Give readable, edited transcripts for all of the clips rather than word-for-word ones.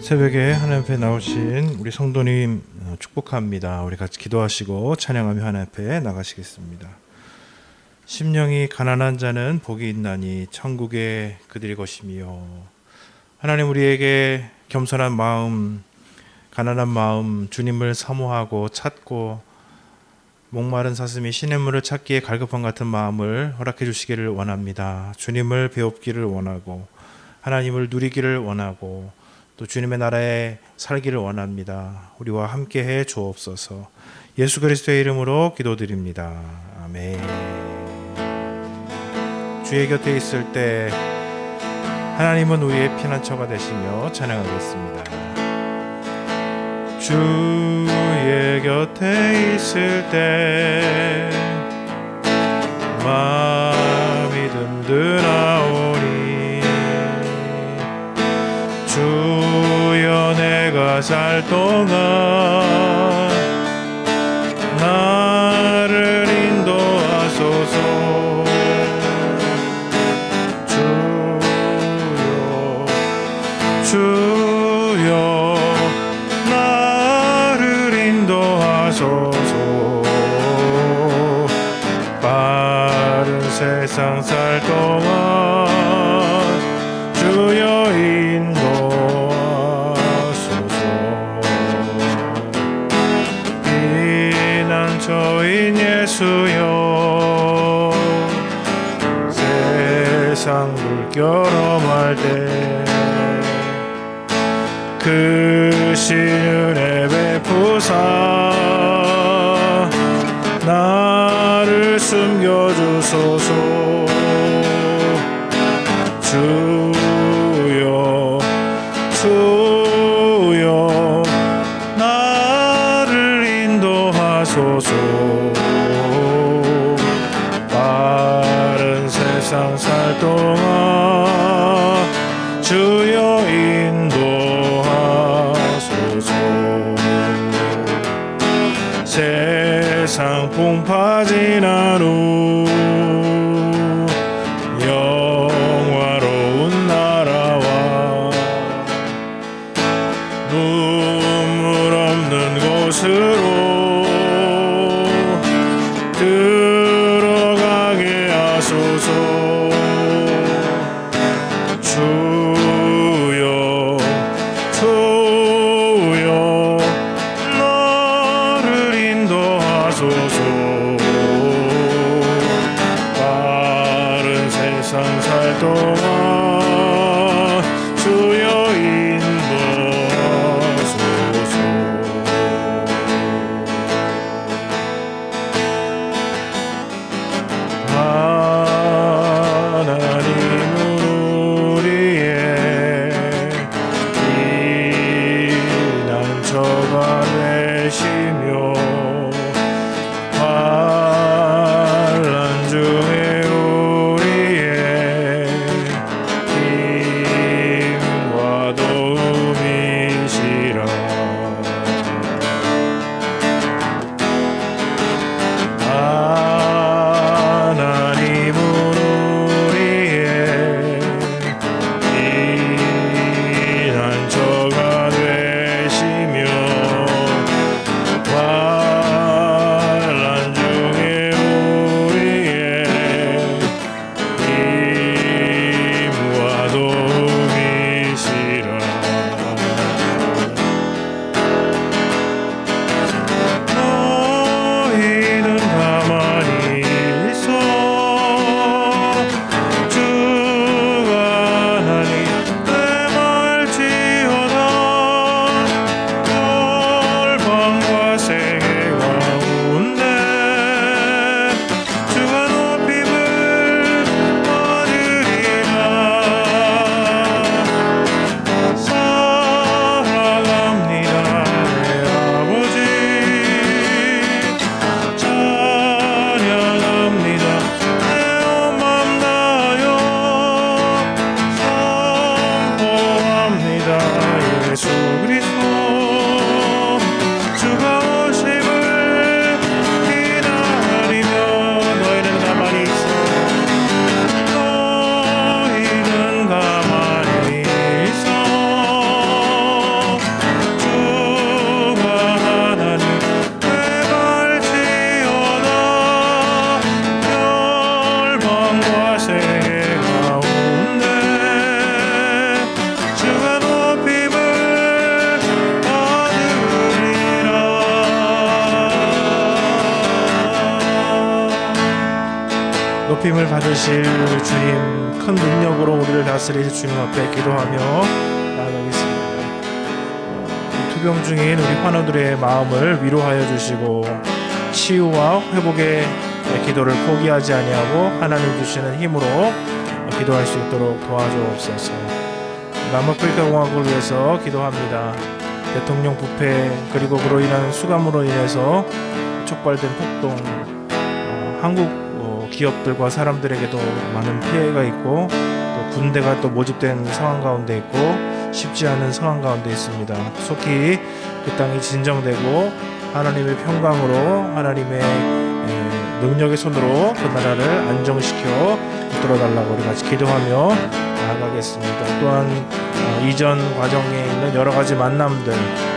새벽에 하나님 앞에 나오신 우리 성도님 축복합니다. 우리 같이 기도하시고 찬양하며 하나님 앞에 나가시겠습니다. 심령이 가난한 자는 복이 있나니 천국에 그들의 것이며. 하나님, 우리에게 겸손한 마음, 가난한 마음, 주님을 사모하고 찾고 목마른 사슴이 시냇물을 찾기에 갈급한 같은 마음을 허락해 주시기를 원합니다. 주님을 배웁기를 원하고 하나님을 누리기를 원하고 또 주님의 나라에 살기를 원합니다. 우리와 함께해 주옵소서. 예수 그리스도의 이름으로 기도드립니다. 아멘. 주의 곁에 있을 때 하나님은 우리의 피난처가 되시며 찬양하겠습니다. 주의 곁에 있을 때 마음이 든든하오니 주여 내가 살 동안 나를 인도하소서. 주여 나를 인도하소서. 빠른 세상 살 동안 주여 저인 예수여, 세상 물결험할 때 그 신은혜 베푸사 나를 숨겨주소서. 주여 주여 나를 인도하소서. 빠른 세상 살 동안 주여 인도하소서. 세상 풍파진 하루 영화로운 나라와 눈물 없는 곳으로 들어가게 하소서. 주여 주여 나를 인도하소서. 빠른 세상 살 동안 주여 인도하소서. 하나님은 우리의 피난처가 되시며 환난 중에 우리의 높임을 받으실 주님, 큰 능력으로 우리를 다스리실 주님 앞에 기도하며 나아가겠습니다. 투병 중인 우리 환우들의 마음을 위로하여 주시고 치유와 회복의 기도를 포기하지 아니하고 하나님 주시는 힘으로 기도할 수 있도록 도와주옵소서. 남아프리카 공화국을 위해서 기도합니다. 대통령 부패 그리고 그로 인한 수감으로 인해서 촉발된 폭동, 한국 기업들과 사람들에게도 많은 피해가 있고 또 군대가 또 모집된 상황 가운데 있고 쉽지 않은 상황 가운데 있습니다. 속히 그 땅이 진정되고 하나님의 평강으로 하나님의 능력의 손으로 그 나라를 안정시켜 붙들어달라고 우리 같이 기도하며 나아가겠습니다. 또한 이전 과정에 있는 여러 가지 만남들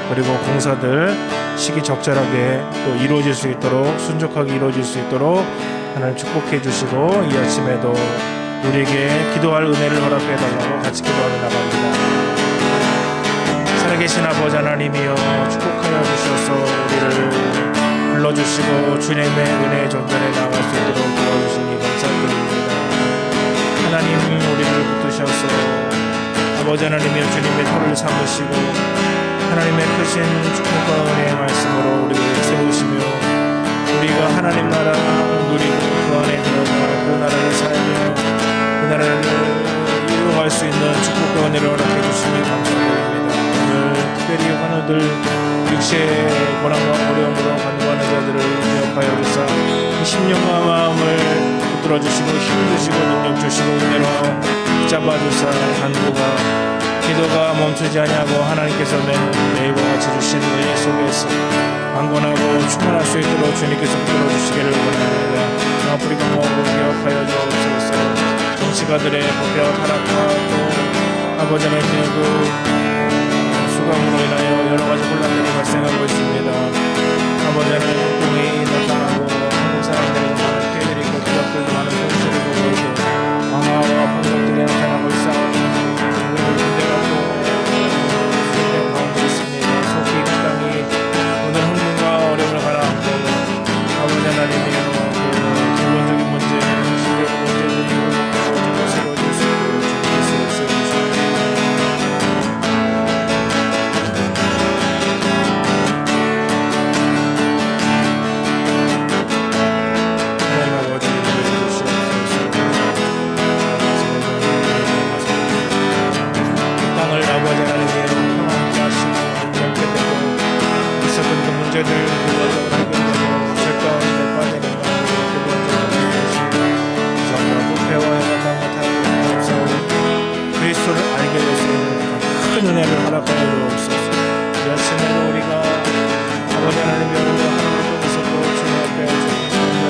그리고 공사들 시기적절하게 또 이루어질 수 있도록 순적하게 이루어질 수 있도록 하나님 축복해 주시고 이 아침에도 우리에게 기도할 은혜를 허락해 달라고 같이 기도하며 나갑니다. 살아계신 아버지 하나님이여 축복하여 주셔서 우리를 불러주시고 주님의 은혜의 전전에 나아갈 수 있도록 도와주시니 감사드립니다. 하나님 우리를 붙드셔서 아버지 하나님이여 주님의 터를 삼으시고 하나님의 크신 축복과 은혜의 말씀으로 우리를 세우시며 우리가 하나님 나라 누리고 그 안에 들어가 그 나라를 살며 그 나라를 이루어갈 수 있는 축복과 은혜를 허락해 주시니 감사드립니다. 오늘 특별히 환우들 육체의 고난과 어려움으로 간구하는 자들을 기억하여 주사 이 심령과 마음을 붙들어 주시고 힘 주시고 능력 주시고 은혜로 붙잡아주사 간구가 기도가 멈추지 아니하고 하나님께서 매일과 같이 주신 은혜 속에서 강건하고 충만할 수 있도록 주님께서 붙들어주시기를 원합니다. 아프리카 공화국을 기억하여 주옵소서. 정치가들의 부패와 타락과 또 아버지 하나님의 그 수감으로 인하여 여러 가지 혼란들이 발생하고 있습니다. 아버지 하나님의 폭동이 나타나고 한국 사람들에게 많은 피해들이 있고 기업들도 많은 손실을 보고 있고 방화와 폭력들이 나타나고 있사오니 문제가 또 가운데 있습니다. 속히 그 땅이 오늘 흥분과 어려움을 가라앉고 아버지 하나님이여 그 기본적인 문제, 시대의 문제들이 이루어지고 새로워질 수 있도록 주님께서 세워주십니다. 하나님 아버지 우리를 주시옵소서. 땅을 아버지 하나님이여 평안케 하시고 안정케 되고 있었던 그 문제들 근본적으로 해결되고 절가운데 빠지는 가운데 근본적으로 해결되시고 이성과 부패와 해마다 못하고 감사하고 그리스도를 알게 될 수 있는 큰 은혜를 허락하여 주옵소서. 이 아침에도 우리가 아버지 하나님의 은혜와 하나님을 통해서 또 주님 앞에 주님의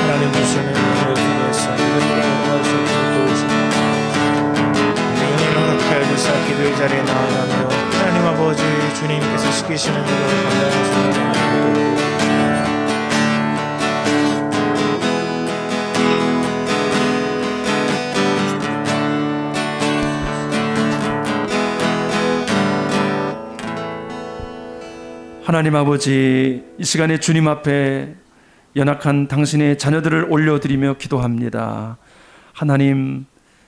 하나님 주시는 은혜 중에서 이것들을 넘어갈 수 있도록 도우시고 은혜를 허락하여 주사 기도의 자리에 나아가며 하나님 아버지 주님께서 시키시는 일을 감당하시는 하나님 아버지, 이 시간에 주님 앞에 연약한 당신의 자녀들을 올려드리며 기도합니다. 하나님,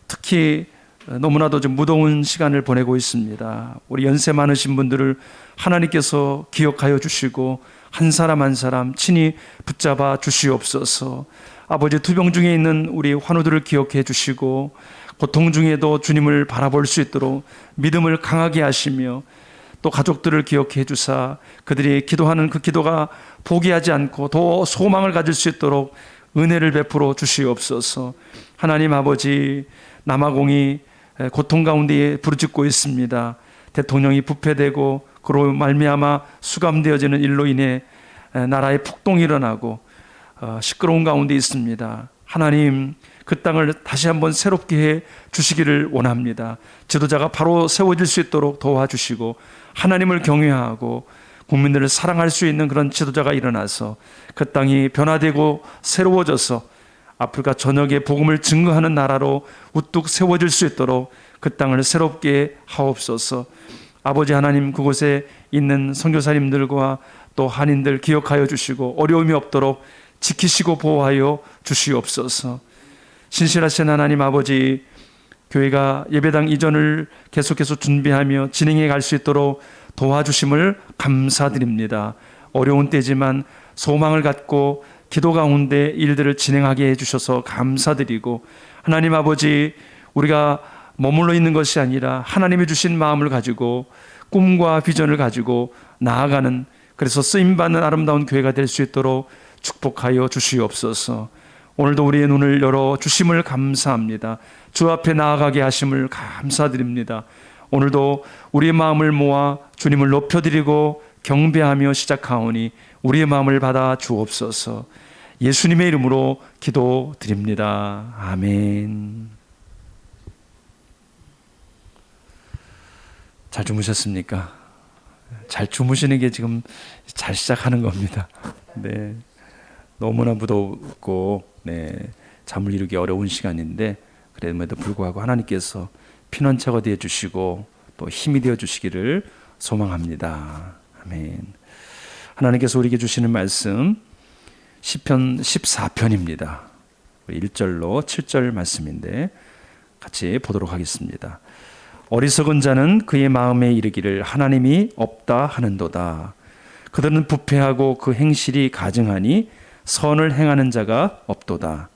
특히 너무나도 좀 무더운 시간을 보내고 있습니다. 우리 연세 많으신 분들을 하나님께서 기억하여 주시고 한 사람 한 사람 친히 붙잡아 주시옵소서. 아버지, 투병 중에 있는 우리 환우들을 기억해 주시고 고통 중에도 주님을 바라볼 수 있도록 믿음을 강하게 하시며 또 가족들을 기억해 주사 그들이 기도하는 그 기도가 포기하지 않고 더 소망을 가질 수 있도록 은혜를 베풀어 주시옵소서. 하나님 아버지, 남아공이 고통 가운데 부르짖고 있습니다. 대통령이 부패되고 그로 말미암아 수감되어지는 일로 인해 나라에 폭동이 일어나고 시끄러운 가운데 있습니다. 하나님, 그 땅을 다시 한번 새롭게 해 주시기를 원합니다. 지도자가 바로 세워질 수 있도록 도와주시고 하나님을 경외하고 국민들을 사랑할 수 있는 그런 지도자가 일어나서 그 땅이 변화되고 새로워져서 아프리카 전역에 복음을 증거하는 나라로 우뚝 세워질 수 있도록 그 땅을 새롭게 하옵소서. 아버지 하나님, 그곳에 있는 선교사님들과 또 한인들 기억하여 주시고 어려움이 없도록 지키시고 보호하여 주시옵소서. 신실하신 하나님 아버지, 교회가 예배당 이전을 계속해서 준비하며 진행해 갈 수 있도록 도와주심을 감사드립니다. 어려운 때지만 소망을 갖고 기도 가운데 일들을 진행하게 해주셔서 감사드리고, 하나님 아버지, 우리가 머물러 있는 것이 아니라 하나님이 주신 마음을 가지고 꿈과 비전을 가지고 나아가는, 그래서 쓰임받는 아름다운 교회가 될 수 있도록 축복하여 주시옵소서. 오늘도 우리의 눈을 열어 주심을 감사합니다. 주 앞에 나아가게 하심을 감사드립니다. 오늘도 우리의 마음을 모아 주님을 높여드리고 경배하며 시작하오니 우리의 마음을 받아 주옵소서. 예수님의 이름으로 기도드립니다. 아멘. 잘 주무셨습니까? 잘 주무시는 게 지금 잘 시작하는 겁니다. 네, 너무나 무덥고 잠을 이루기 어려운 시간인데, 그럼에도 불구하고 하나님께서 피난처가 되어 주시고 또 힘이 되어 주시기를 소망합니다. 아멘. 하나님께서 우리에게 주시는 말씀 시편 14편입니다. 1절로 7절 말씀인데 같이 보도록 하겠습니다. 어리석은 자는 그의 마음에 이르기를 하나님이 없다 하는도다. 그들은 부패하고 그 행실이 가증하니 선을 행하는 자가 없도다.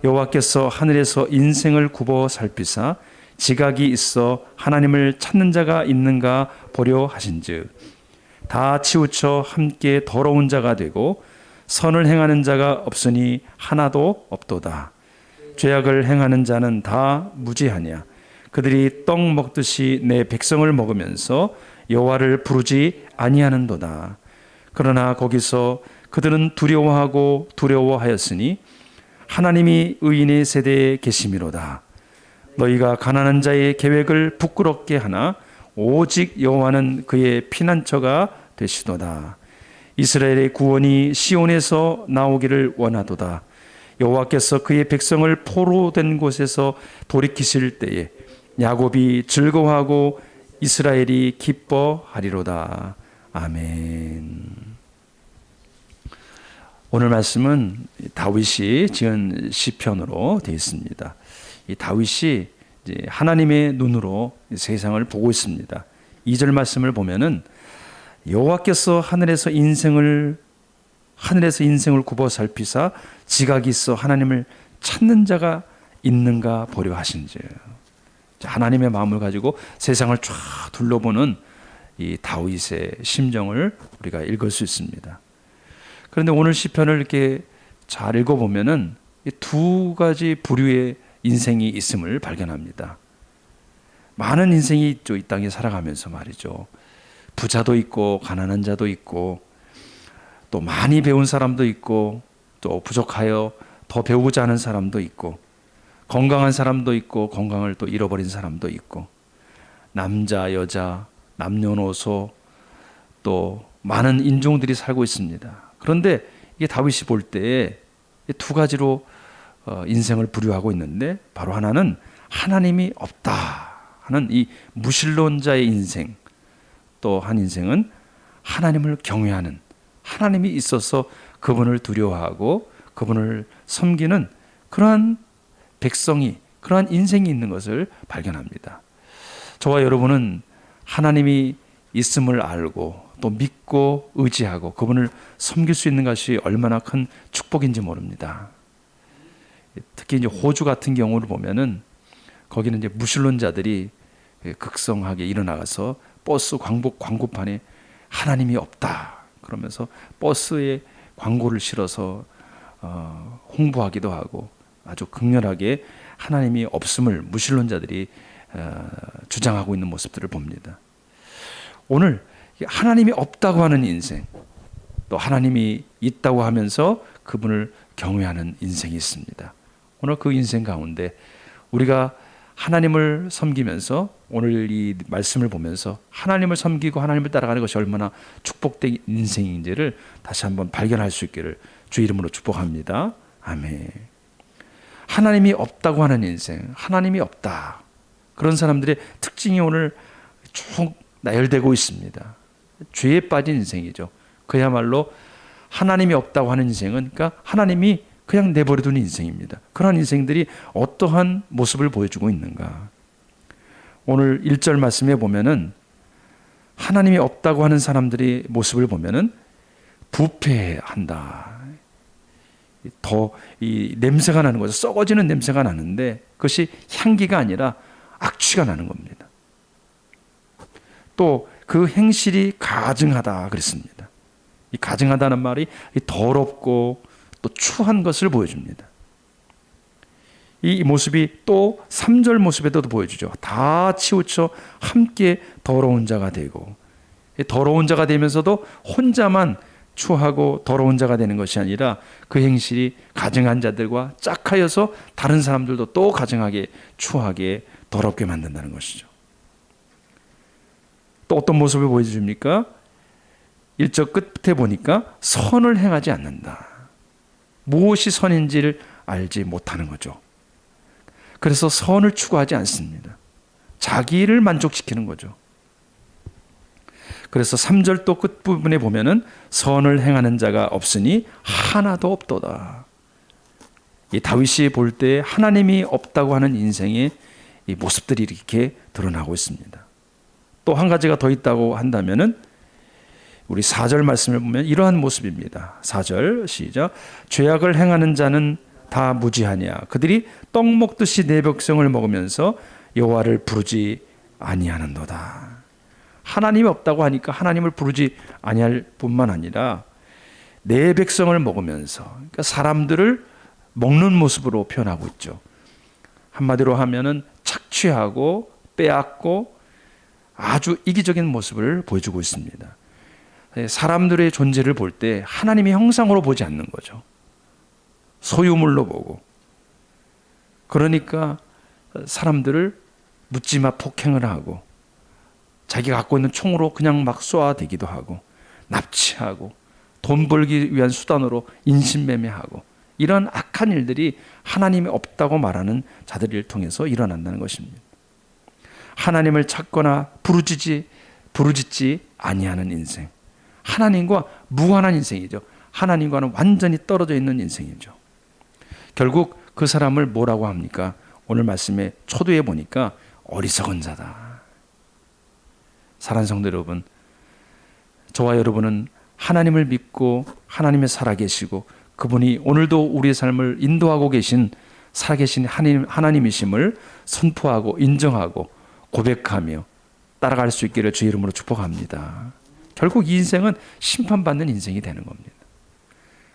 여호와께서 하늘에서 인생을 굽어 살피사 지각이 있어 하나님을 찾는 자가 있는가 보려 하신즉 다 치우쳐 함께 더러운 자가 되고 선을 행하는 자가 없으니 하나도 없도다. 죄악을 행하는 자는 다 무지하냐. 그들이 떡 먹듯이 내 백성을 먹으면서 여호와를 부르지 아니하는도다. 그러나 거기서 그들은 두려워하였으니 하나님이 의인의 세대에 계심이로다. 너희가 가난한 자의 계획을 부끄럽게 하나 오직 여호와는 그의 피난처가 되시도다. 이스라엘의 구원이 시온에서 나오기를 원하도다. 여호와께서 그의 백성을 포로된 곳에서 돌이키실 때에 야곱이 즐거워하고 이스라엘이 기뻐하리로다. 아멘. 오늘 말씀은 다윗이 지은 시편으로 되어 있습니다. 이 다윗이 이제 하나님의 눈으로 세상을 보고 있습니다. 2절 말씀을 보면은 여호와께서 하늘에서 인생을 굽어 살피사 지각이 있어 하나님을 찾는 자가 있는가 보려 하신즉. 하나님의 마음을 가지고 세상을 쫙 둘러보는 이 다윗의 심정을 우리가 읽을 수 있습니다. 그런데 오늘 시편을 이렇게 잘 읽어보면은 두 가지 부류의 인생이 있음을 발견합니다. 많은 인생이 있죠. 이 땅에 살아가면서 말이죠. 부자도 있고 가난한 자도 있고 또 많이 배운 사람도 있고 또 부족하여 더 배우고자 하는 사람도 있고 건강한 사람도 있고 건강을 또 잃어버린 사람도 있고 남자, 여자, 남녀노소 또 많은 인종들이 살고 있습니다. 그런데 이게 다윗이 볼 때 두 가지로 인생을 부류하고 있는데 바로 하나는 하나님이 없다 하는 이 무신론자의 인생, 또 한 인생은 하나님을 경외하는, 하나님이 있어서 그분을 두려워하고 그분을 섬기는 그러한 백성이, 그러한 인생이 있는 것을 발견합니다. 저와 여러분은 하나님이 있음을 알고 또 믿고 의지하고 그분을 섬길 수 있는 것이 얼마나 큰 축복인지 모릅니다. 특히 이제 호주 같은 경우를 보면은 거기는 이제 무신론자들이 극성하게 일어나가서 버스 광고판에 하나님이 없다 그러면서 버스에 광고를 실어서 홍보하기도 하고 아주 극렬하게 하나님이 없음을 무신론자들이 주장하고 있는 모습들을 봅니다. 오늘 하나님이 없다고 하는 인생, 또 하나님이 있다고 하면서 그분을 경외하는 인생이 있습니다. 오늘 그 인생 가운데 우리가 하나님을 섬기면서 오늘 이 말씀을 보면서 하나님을 섬기고 하나님을 따라가는 것이 얼마나 축복된 인생인지를 다시 한번 발견할 수 있기를 주 이름으로 축복합니다. 아멘. 하나님이 없다고 하는 인생, 하나님이 없다. 그런 사람들의 특징이 오늘 쭉 나열되고 있습니다. 죄에 빠진 인생이죠. 그야말로 하나님이 없다고 하는 인생은 그러니까 하나님이 그냥 내버려둔 인생입니다. 그런 인생들이 어떠한 모습을 보여주고 있는가. 오늘 1절 말씀에 보면은 하나님이 없다고 하는 사람들의 모습을 보면은 부패한다. 더 이 냄새가 나는 거죠. 썩어지는 냄새가 나는데 그것이 향기가 아니라 악취가 나는 겁니다. 또 그 행실이 가증하다 그랬습니다. 이 가증하다는 말이 더럽고 또 추한 것을 보여줍니다. 이 모습이 또 3절 모습에도 보여주죠. 다 치우쳐 함께 더러운 자가 되고, 더러운 자가 되면서도 혼자만 추하고 더러운 자가 되는 것이 아니라 그 행실이 가증한 자들과 짝하여서 다른 사람들도 또 가증하게 추하게 더럽게 만든다는 것이죠. 또 어떤 모습을 보여줍니까? 1절 끝에 보니까 선을 행하지 않는다. 무엇이 선인지를 알지 못하는 거죠. 그래서 선을 추구하지 않습니다. 자기를 만족시키는 거죠. 그래서 3절 또 끝부분에 보면은 선을 행하는 자가 없으니 하나도 없도다. 이 다윗이 볼 때 하나님이 없다고 하는 인생의 이 모습들이 이렇게 드러나고 있습니다. 또 한 가지가 더 있다고 한다면은 우리 4절 말씀을 보면 이러한 모습입니다. 4절 시작. 죄악을 행하는 자는 다 무지하냐. 그들이 떡 먹듯이 내 백성을 먹으면서 여호와를 부르지 아니하는도다. 하나님이 없다고 하니까 하나님을 부르지 아니할 뿐만 아니라 내 백성을 먹으면서, 그러니까 사람들을 먹는 모습으로 표현하고 있죠. 한마디로 하면은 착취하고 빼앗고 아주 이기적인 모습을 보여주고 있습니다. 사람들의 존재를 볼 때 하나님의 형상으로 보지 않는 거죠. 소유물로 보고. 그러니까 사람들을 묻지마 폭행을 하고 자기가 갖고 있는 총으로 그냥 막 쏘아대기도 하고 납치하고 돈 벌기 위한 수단으로 인신매매하고 이런 악한 일들이 하나님이 없다고 말하는 자들을 통해서 일어난다는 것입니다. 하나님을 찾거나 부르짖지 아니하는 인생. 하나님과 무관한 인생이죠. 하나님과는 완전히 떨어져 있는 인생이죠. 결국 그 사람을 뭐라고 합니까? 오늘 말씀에 초두에 보니까 어리석은 자다. 사랑하는 성도 여러분, 저와 여러분은 하나님을 믿고 하나님의 살아계시고 그분이 오늘도 우리의 삶을 인도하고 계신 살아계신 하나님이심을 선포하고 인정하고 고백하며 따라갈 수 있기를 주의 이름으로 축복합니다. 결국 이 인생은 심판받는 인생이 되는 겁니다.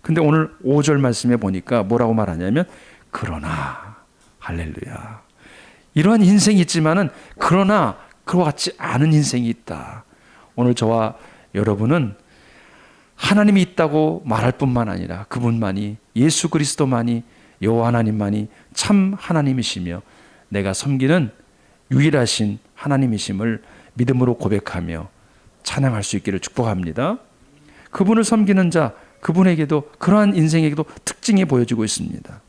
근데 오늘 5절 말씀에 보니까 뭐라고 말하냐면 그러나 할렐루야. 이러한 인생이 있지만은 그러나 그와 같지 않은 인생이 있다. 오늘 저와 여러분은 하나님이 있다고 말할 뿐만 아니라 그분만이 예수 그리스도만이 여호와 하나님만이 참 하나님이시며 내가 섬기는 유일하신 하나님이심을 믿음으로 고백하며 찬양할 수 있기를 축복합니다. 그분을 섬기는 자, 그분에게도 그러한 인생에게도 특징이 보여지고 있습니다.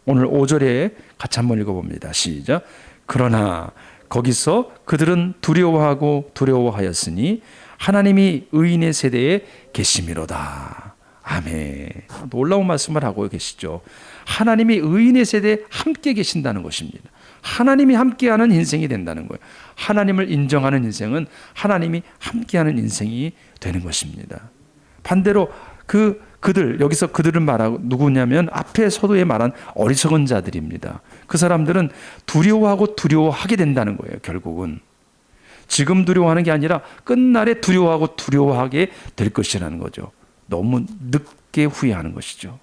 오늘 5절에 같이 한번 읽어봅니다. 시작. 그러나 거기서 그들은 두려워하였으니 하나님이 의인의 세대에 계심이로다. 아멘. 놀라운 말씀을 하고 계시죠. 하나님이 의인의 세대에 함께 계신다는 것입니다. 하나님이 함께하는 인생이 된다는 거예요. 하나님을 인정하는 인생은 하나님이 함께하는 인생이 되는 것입니다. 반대로 그들 여기서 그들은 말하고 누구냐면 앞에 서두에 말한 어리석은 자들입니다. 그 사람들은 두려워하게 된다는 거예요. 결국은 지금 두려워하는 게 아니라 끝날에 두려워하게 될 것이라는 거죠. 너무 늦게 후회하는 것이죠.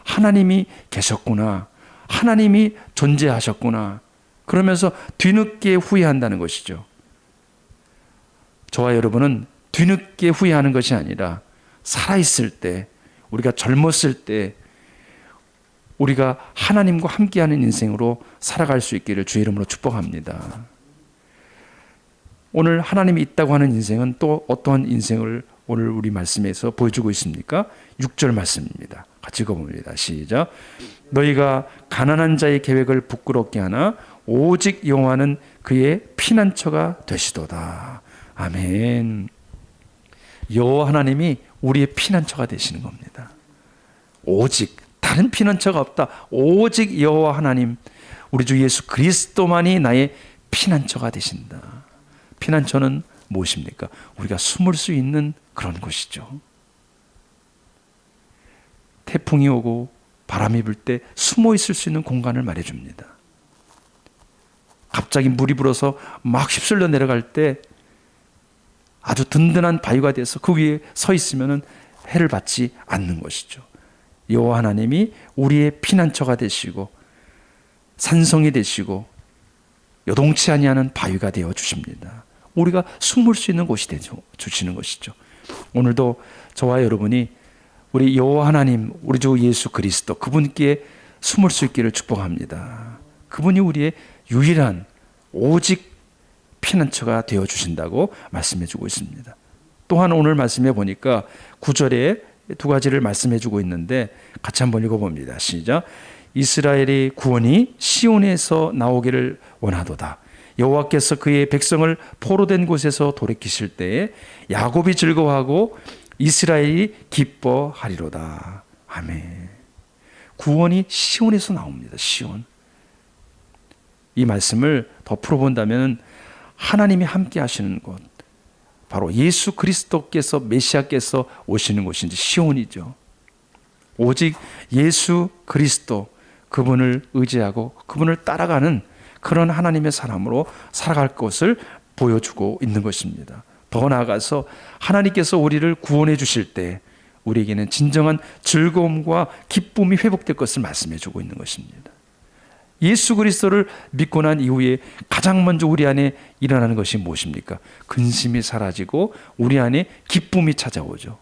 하나님이 계셨구나. 하나님이 존재하셨구나. 그러면서 뒤늦게 후회한다는 것이죠. 저와 여러분은 뒤늦게 후회하는 것이 아니라 살아있을 때, 우리가 젊었을 때 우리가 하나님과 함께하는 인생으로 살아갈 수 있기를 주의 이름으로 축복합니다. 오늘 하나님이 있다고 하는 인생은 또 어떠한 인생을 오늘 우리 말씀에서 보여주고 있습니까? 6절 말씀입니다. 같이 읽어봅니다. 시작. 너희가 가난한 자의 계획을 부끄럽게 하나 오직 여호와는 그의 피난처가 되시도다. 아멘. 여호와 하나님이 우리의 피난처가 되시는 겁니다. 오직 다른 피난처가 없다. 오직 여호와 하나님, 우리 주 예수 그리스도만이 나의 피난처가 되신다. 피난처는 무엇입니까? 우리가 숨을 수 있는 그런 곳이죠. 태풍이 오고 바람이 불 때 숨어 있을 수 있는 공간을 말해줍니다. 갑자기 물이 불어서 막 휩쓸려 내려갈 때 아주 든든한 바위가 돼서 그 위에 서 있으면 해를 받지 않는 것이죠. 여호와 하나님이 우리의 피난처가 되시고 산성이 되시고 요동치 아니하는 바위가 되어 주십니다. 우리가 숨을 수 있는 곳이 되어 주시는 것이죠. 오늘도 저와 여러분이 우리 여호와 하나님, 우리 주 예수 그리스도 그분께 숨을 수 있기를 축복합니다. 그분이 우리의 유일한 오직 피난처가 되어 주신다고 말씀해 주고 있습니다. 또한 오늘 말씀해 보니까 9절에 두 가지를 말씀해 주고 있는데 같이 한번 읽어봅니다. 시작. 이스라엘의 구원이 시온에서 나오기를 원하도다. 여호와께서 그의 백성을 포로된 곳에서 돌이키실 때에 야곱이 즐거워하고 이스라엘이 기뻐하리로다. 아멘. 구원이 시온에서 나옵니다. 시온. 이 말씀을 더 풀어본다면 하나님이 함께 하시는 곳, 바로 예수 그리스도께서 메시아께서 오시는 곳인지 시온이죠. 오직 예수 그리스도 그분을 의지하고 그분을 따라가는 그런 하나님의 사람으로 살아갈 것을 보여주고 있는 것입니다. 더 나아가서 하나님께서 우리를 구원해 주실 때 우리에게는 진정한 즐거움과 기쁨이 회복될 것을 말씀해 주고 있는 것입니다. 예수 그리스도를 믿고 난 이후에 가장 먼저 우리 안에 일어나는 것이 무엇입니까? 근심이 사라지고 우리 안에 기쁨이 찾아오죠.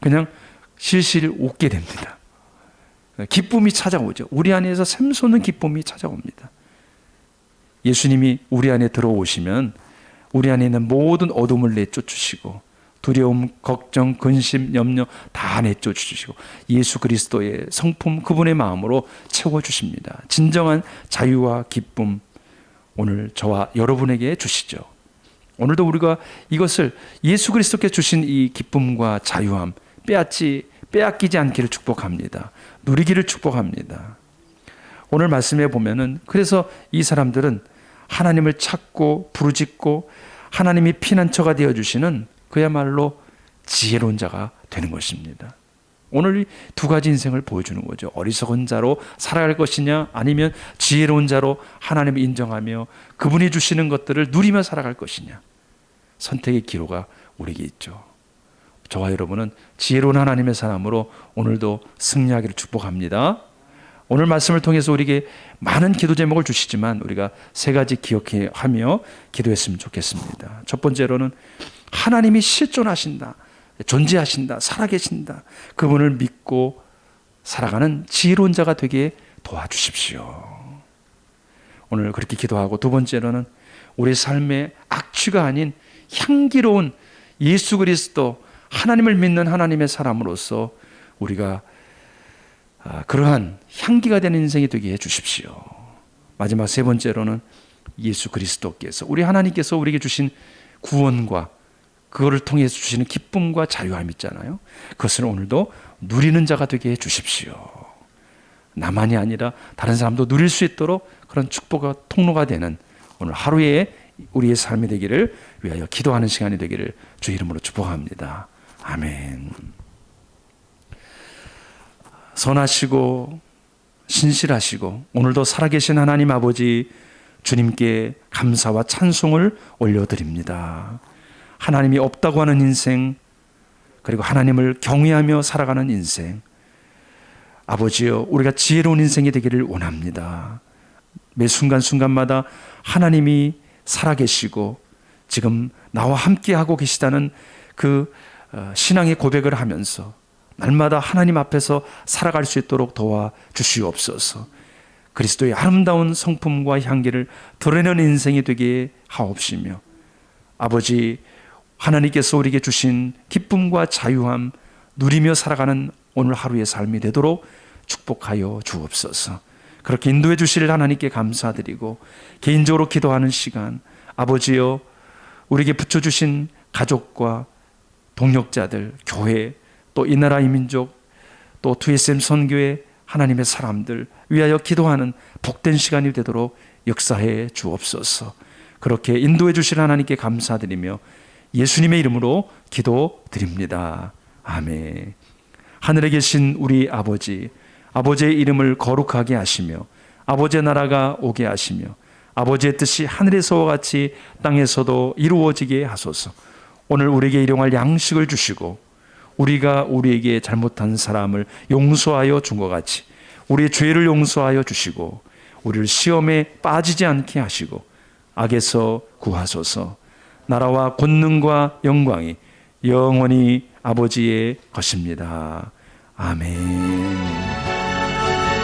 그냥 실실 웃게 됩니다. 기쁨이 찾아오죠. 우리 안에서 샘솟는 기쁨이 찾아옵니다. 예수님이 우리 안에 들어오시면 우리 안에 있는 모든 어둠을 내쫓으시고 두려움, 걱정, 근심, 염려 다 내쫓으시고 예수 그리스도의 성품 그분의 마음으로 채워주십니다. 진정한 자유와 기쁨 오늘 저와 여러분에게 주시죠. 오늘도 우리가 이것을 예수 그리스도께 주신 이 기쁨과 자유함 빼앗기지 않기를 축복합니다. 누리기를 축복합니다. 오늘 말씀해 보면은 그래서 이 사람들은 하나님을 찾고 부르짖고 하나님이 피난처가 되어주시는 그야말로 지혜로운 자가 되는 것입니다. 오늘 두 가지 인생을 보여주는 거죠. 어리석은 자로 살아갈 것이냐 아니면 지혜로운 자로 하나님을 인정하며 그분이 주시는 것들을 누리며 살아갈 것이냐. 선택의 기로가 우리에게 있죠. 저와 여러분은 지혜로운 하나님의 사람으로 오늘도 승리하기를 축복합니다. 오늘 말씀을 통해서 우리에게 많은 기도 제목을 주시지만 우리가 세 가지 기억하며 기도했으면 좋겠습니다. 첫 번째로는 하나님이 실존하신다, 존재하신다, 살아계신다. 그분을 믿고 살아가는 지혜로운 자가 되게 도와주십시오. 오늘 그렇게 기도하고 두 번째로는 우리 삶의 악취가 아닌 향기로운 예수 그리스도 하나님을 믿는 하나님의 사람으로서 우리가 그러한 향기가 되는 인생이 되게 해 주십시오. 마지막 세 번째로는 예수 그리스도께서 우리 하나님께서 우리에게 주신 구원과 그거를 통해서 주시는 기쁨과 자유함 있잖아요. 그것을 오늘도 누리는 자가 되게 해 주십시오. 나만이 아니라 다른 사람도 누릴 수 있도록 그런 축복과 통로가 되는 오늘 하루의 우리의 삶이 되기를 위하여 기도하는 시간이 되기를 주 이름으로 축복합니다. 아멘. 선하시고 신실하시고 오늘도 살아계신 하나님 아버지 주님께 감사와 찬송을 올려드립니다. 하나님이 없다고 하는 인생 그리고 하나님을 경외하며 살아가는 인생 아버지여 우리가 지혜로운 인생이 되기를 원합니다. 매 순간순간마다 하나님이 살아계시고 지금 나와 함께하고 계시다는 그 신앙의 고백을 하면서 날마다 하나님 앞에서 살아갈 수 있도록 도와주시옵소서. 그리스도의 아름다운 성품과 향기를 드러내는 인생이 되게 하옵시며 아버지 하나님께서 우리에게 주신 기쁨과 자유함 누리며 살아가는 오늘 하루의 삶이 되도록 축복하여 주옵소서. 그렇게 인도해 주실 하나님께 감사드리고 개인적으로 기도하는 시간, 아버지여 우리에게 붙여주신 가족과 동역자들, 교회, 또 이 나라 이 민족, 또 2SM 선교회 하나님의 사람들 위하여 기도하는 복된 시간이 되도록 역사해 주옵소서. 그렇게 인도해 주실 하나님께 감사드리며 예수님의 이름으로 기도드립니다. 아멘. 하늘에 계신 우리 아버지, 아버지의 이름을 거룩하게 하시며 아버지의 나라가 오게 하시며 아버지의 뜻이 하늘에서와 같이 땅에서도 이루어지게 하소서. 오늘 우리에게 일용할 양식을 주시고 우리가 우리에게 잘못한 사람을 용서하여 준 것 같이 우리의 죄를 용서하여 주시고 우리를 시험에 빠지지 않게 하시고 악에서 구하소서. 나라와 권능과 영광이 영원히 아버지의 것입니다. 아멘.